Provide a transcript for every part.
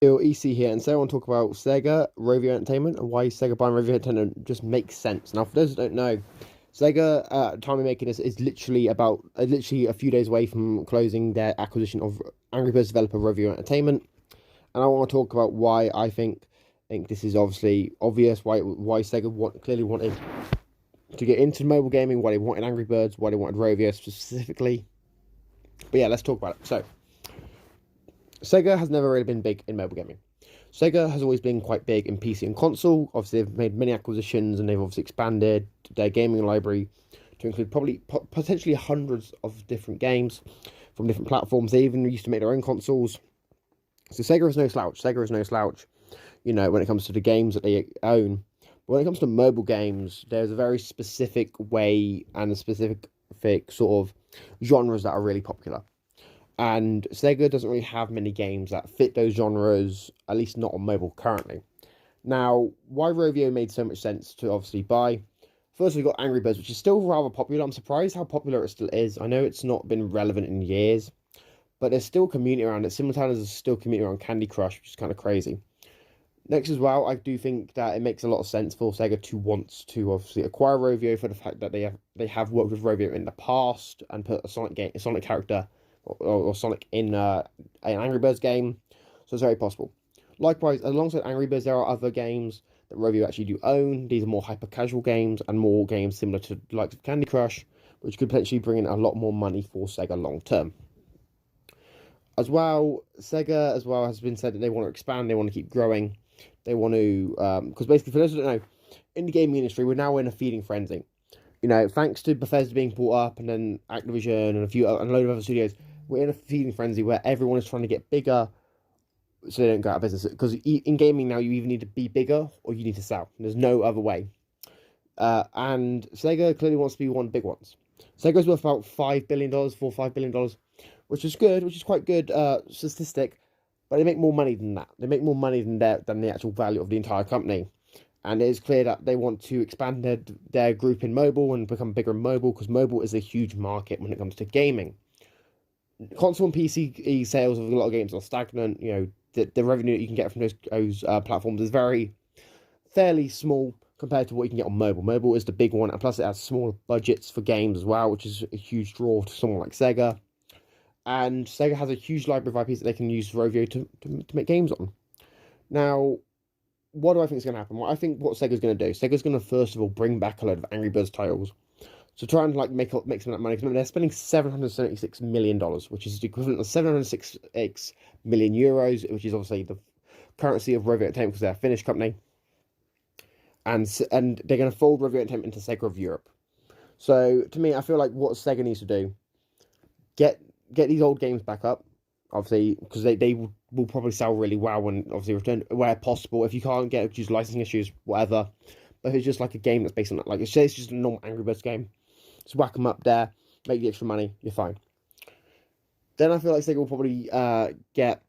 EC here, and so I want to talk about Sega, Rovio Entertainment, and why Sega buying Rovio Entertainment just makes sense. Now, for those who don't know, Sega, at the time of making this, is literally literally a few days away from closing their acquisition of Angry Birds developer Rovio Entertainment, and I want to talk about why I think this is obviously obvious, why Sega clearly wanted to get into mobile gaming, why they wanted Angry Birds, why they wanted Rovio specifically. But yeah, let's talk about it. So, Sega has never really been big in mobile gaming. Sega has always been quite big in PC and console. Obviously, they've made many acquisitions and they've obviously expanded their gaming library to include potentially hundreds of different games from different platforms. They even used to make their own consoles. So Sega is no slouch. Sega is no slouch, when it comes to the games that they own. But when it comes to mobile games, there's a very specific way and a specific sort of genres that are really popular. And Sega doesn't really have many games that fit those genres, at least not on mobile currently. Now, why Rovio made so much sense to obviously buy. First, we've got Angry Birds, which is still rather popular. I'm surprised how popular it still is. I know it's not been relevant in years, but there's still community around it. Simultaneously, there's still community around Candy Crush, which is kind of crazy. Next as well, I do think that it makes a lot of sense for Sega to want to obviously acquire Rovio for the fact that they have worked with Rovio in the past and put a Sonic character or Sonic in an Angry Birds game, so it's very possible. Likewise, alongside Angry Birds, there are other games that Rovio actually do own. These are more hyper-casual games and more games similar to the likes of Candy Crush, which could potentially bring in a lot more money for Sega long-term. As well, Sega has been said that they want to expand, they want to keep growing, they want to, because basically, for those who don't know, in the gaming industry, we're now in a feeding frenzy. Thanks to Bethesda being bought up and then Activision and a load of other studios, we're in a feeding frenzy where everyone is trying to get bigger so they don't go out of business. Because in gaming now, you either need to be bigger or you need to sell. There's no other way. And Sega clearly wants to be one of the big ones. Sega's worth about $5 billion, $5 billion, which is good, which is quite good statistic. But they make more money than that. They make more money than the actual value of the entire company. And it is clear that they want to expand their group in mobile and become bigger in mobile, because mobile is a huge market when it comes to gaming. Console and PC sales of a lot of games are stagnant. The revenue that you can get from those platforms is fairly small compared to what you can get on mobile. Mobile is the big one, and plus it has smaller budgets for games as well, which is a huge draw to someone like Sega. And Sega has a huge library of IPs that they can use Rovio to make games on. Now, what do I think is going to happen? Well, I think what Sega's going to do, Sega's going to first of all bring back a load of Angry Birds titles. So try and make some of that money. Because they're spending $776 million, which is the equivalent of 706 million euros, which is obviously the currency of Rovio Entertainment because they're a Finnish company. And they're going to fold Rovio Entertainment into Sega of Europe. So to me, I feel like what Sega needs to do, get these old games back up, obviously, because they will probably sell really well when obviously return where possible. If you can't get it due to licensing issues, whatever. But if it's just like a game that's based on that, like it's just a normal Angry Birds game, just whack them up there, make the extra money, you're fine. Then I feel like Sega will probably get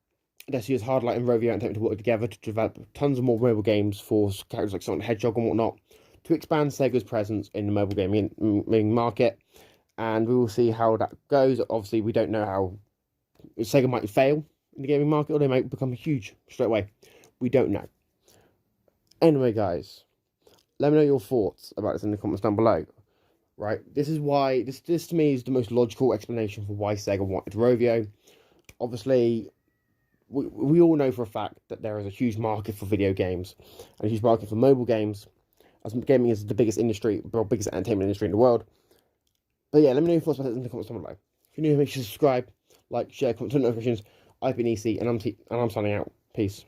their studios Hardlight and Rovio Entertainment to work together to develop tons of more mobile games for characters like Sonic the Hedgehog and whatnot, to expand Sega's presence in the mobile gaming market. And we will see how that goes. Obviously, we don't know how Sega might fail in the gaming market, or they might become huge straight away. We don't know. Anyway, guys, let me know your thoughts about this in the comments down below. Right, this is why this to me is the most logical explanation for why Sega wanted Rovio. Obviously, we all know for a fact that there is a huge market for video games and a huge market for mobile games, as gaming is the biggest industry, or biggest entertainment industry in the world. But yeah, let me know your thoughts about this in the comments down below. If you're new, make sure to subscribe, like, share, comment, turn notifications. I've been EC, and I'm signing out. Peace.